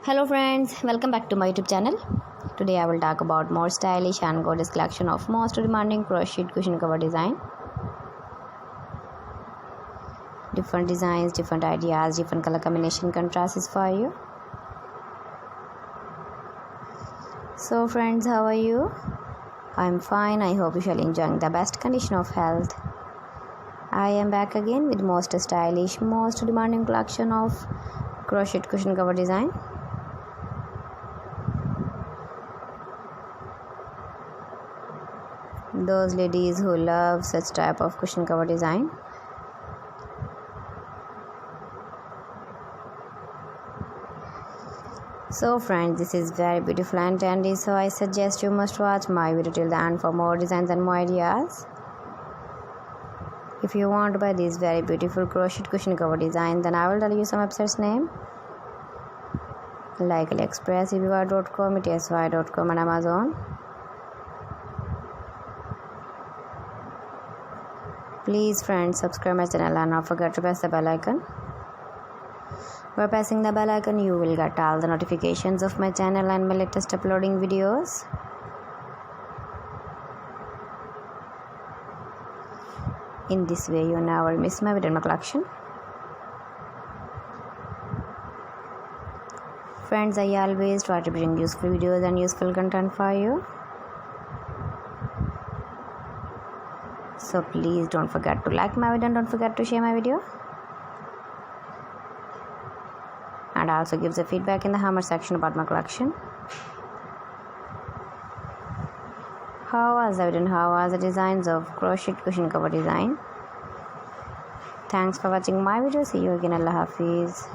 Hello friends, welcome back to my YouTube channel. Today I will talk about more stylish and gorgeous collection of most demanding crocheted cushion cover design. Different designs, different ideas, different color combination contrasts for you. So friends, how are you? I'm fine. I hope you shall enjoying the best condition of health. I am back again with most stylish, most demanding collection of crocheted cushion cover design. Those ladies who love such type of cushion cover design. So friends, this is very beautiful and trendy, so I suggest you must watch my video till the end for more designs and more ideas. If you want to buy this very beautiful crocheted cushion cover design, then I will tell you some websites name like AliExpress, eBay.com, etsy.com and Amazon. Please friends, subscribe my channel and not forget to press the bell icon. By pressing the bell icon, you will get all the notifications of my channel and my latest uploading videos. In this way, you never miss my video in my collection. Friends, I always try to bring useful videos and useful content for you. So please don't forget to like my video and don't forget to share my video. And also give the feedback in the comment section about my collection. How was the video and how was the designs of crocheted cushion cover design? Thanks for watching my video. See you again. Allah Hafiz.